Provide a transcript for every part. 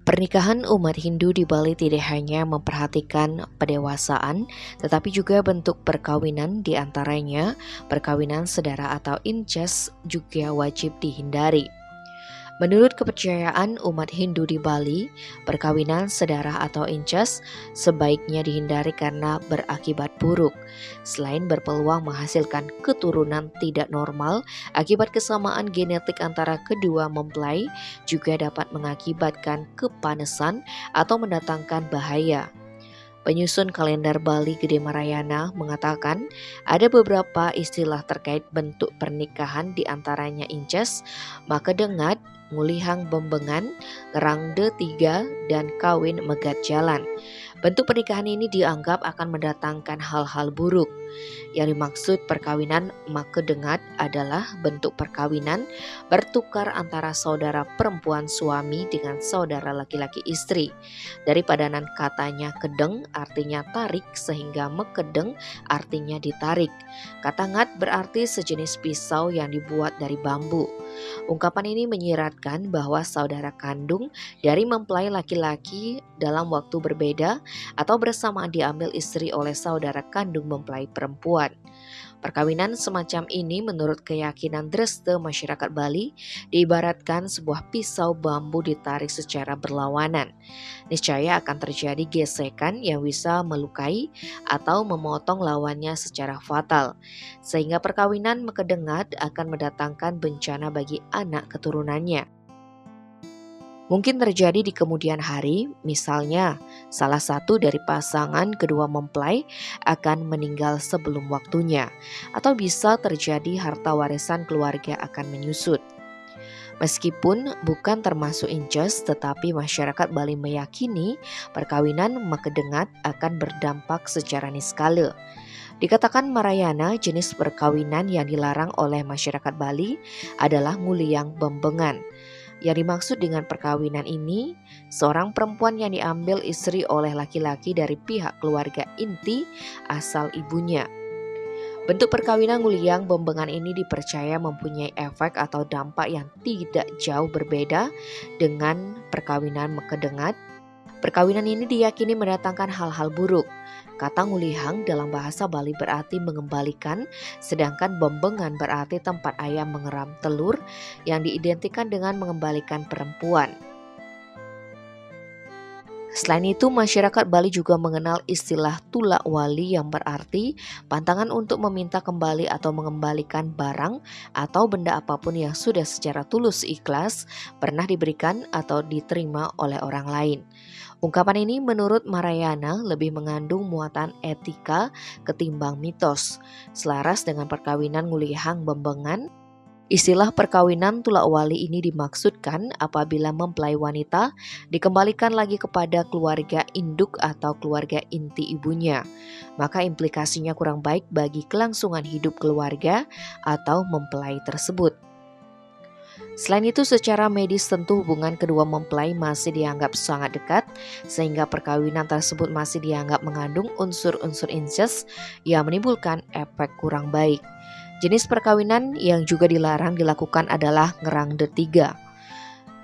Pernikahan umat Hindu di Bali tidak hanya memperhatikan pendewasaan, tetapi juga bentuk perkawinan, di antaranya perkawinan sedara atau incest juga wajib dihindari. Menurut kepercayaan umat Hindu di Bali, perkawinan sedara atau incest sebaiknya dihindari karena berakibat buruk. Selain berpeluang menghasilkan keturunan tidak normal, akibat kesamaan genetik antara kedua mempelai juga dapat mengakibatkan kepanesan atau mendatangkan bahaya. Penyusun kalender Bali Gede Marayana mengatakan ada beberapa istilah terkait bentuk pernikahan, di antaranya incest, makedengat, ngulihang bembengan, ngerangde tiga, dan kawin megat jalan. Bentuk pernikahan ini dianggap akan mendatangkan hal-hal buruk. Yang dimaksud perkawinan makedengat adalah bentuk perkawinan bertukar antara saudara perempuan suami dengan saudara laki-laki istri. Dari padanan katanya kedeng artinya tarik, sehingga mekedeng artinya ditarik. Kata ngat berarti sejenis pisau yang dibuat dari bambu. Ungkapan ini menyiratkan bahwa saudara kandung dari mempelai laki-laki dalam waktu berbeda atau bersamaan diambil istri oleh saudara kandung mempelai perempuan. Perkawinan semacam ini menurut keyakinan Dreste masyarakat Bali diibaratkan sebuah pisau bambu ditarik secara berlawanan. Niscaya akan terjadi gesekan yang bisa melukai atau memotong lawannya secara fatal. Sehingga perkawinan makedengat akan mendatangkan bencana bagi anak keturunannya. Mungkin terjadi di kemudian hari, misalnya salah satu dari pasangan kedua mempelai akan meninggal sebelum waktunya, atau bisa terjadi harta warisan keluarga akan menyusut. Meskipun bukan termasuk incest, tetapi masyarakat Bali meyakini perkawinan makedengat akan berdampak secara niskala. Dikatakan Marayana, jenis perkawinan yang dilarang oleh masyarakat Bali adalah nguliyang bembengan. Yang dimaksud dengan perkawinan ini, seorang perempuan yang diambil istri oleh laki-laki dari pihak keluarga inti asal ibunya. Bentuk perkawinan nguliyang bembengan ini dipercaya mempunyai efek atau dampak yang tidak jauh berbeda dengan perkawinan makedengat. Perkawinan ini diyakini mendatangkan hal-hal buruk. Kata ngulihang dalam bahasa Bali berarti mengembalikan, sedangkan bembengan berarti tempat ayam mengeram telur yang diidentikan dengan mengembalikan perempuan. Selain itu, masyarakat Bali juga mengenal istilah tulak wali yang berarti pantangan untuk meminta kembali atau mengembalikan barang atau benda apapun yang sudah secara tulus ikhlas pernah diberikan atau diterima oleh orang lain. Ungkapan ini menurut Marayana lebih mengandung muatan etika ketimbang mitos. Selaras dengan perkawinan ngulihang bembengan, istilah perkawinan tulak wali ini dimaksudkan apabila mempelai wanita dikembalikan lagi kepada keluarga induk atau keluarga inti ibunya. Maka implikasinya kurang baik bagi kelangsungan hidup keluarga atau mempelai tersebut. Selain itu, secara medis tentu hubungan kedua mempelai masih dianggap sangat dekat, sehingga perkawinan tersebut masih dianggap mengandung unsur-unsur incest yang menimbulkan efek kurang baik. Jenis perkawinan yang juga dilarang dilakukan adalah ngerangde tiga.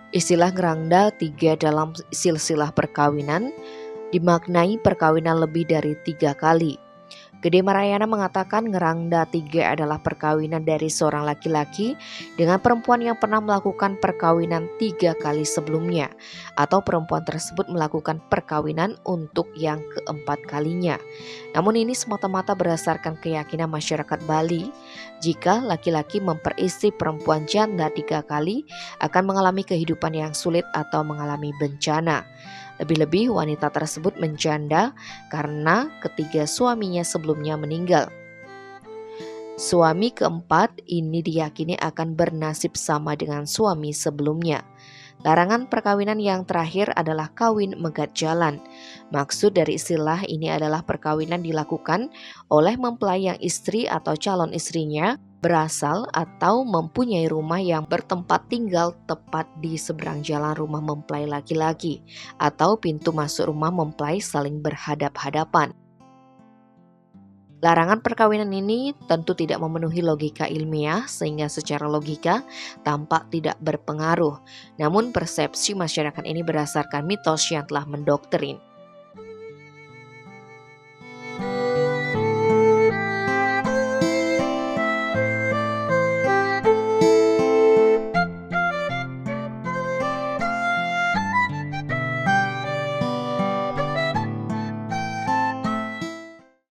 Istilah ngerangda tiga dalam silsilah perkawinan dimaknai perkawinan lebih dari 3 kali. Gede Marayana mengatakan ngerangda tiga adalah perkawinan dari seorang laki-laki dengan perempuan yang pernah melakukan perkawinan 3 kali sebelumnya, atau perempuan tersebut melakukan perkawinan untuk yang keempat kalinya. Namun ini semata-mata berdasarkan keyakinan masyarakat Bali. Jika laki-laki memperistri perempuan janda 3 kali akan mengalami kehidupan yang sulit atau mengalami bencana. Lebih-lebih wanita tersebut menjanda karena ketiga suaminya sebelumnya meninggal. Suami keempat ini diyakini akan bernasib sama dengan suami sebelumnya. Larangan perkawinan yang terakhir adalah kawin megat jalan. Maksud dari istilah ini adalah perkawinan dilakukan oleh mempelai yang istri atau calon istrinya berasal atau mempunyai rumah yang bertempat tinggal tepat di seberang jalan rumah mempelai laki-laki, atau pintu masuk rumah mempelai saling berhadap-hadapan. Larangan perkawinan ini tentu tidak memenuhi logika ilmiah sehingga secara logika tampak tidak berpengaruh. Namun persepsi masyarakat ini berdasarkan mitos yang telah mendoktrin.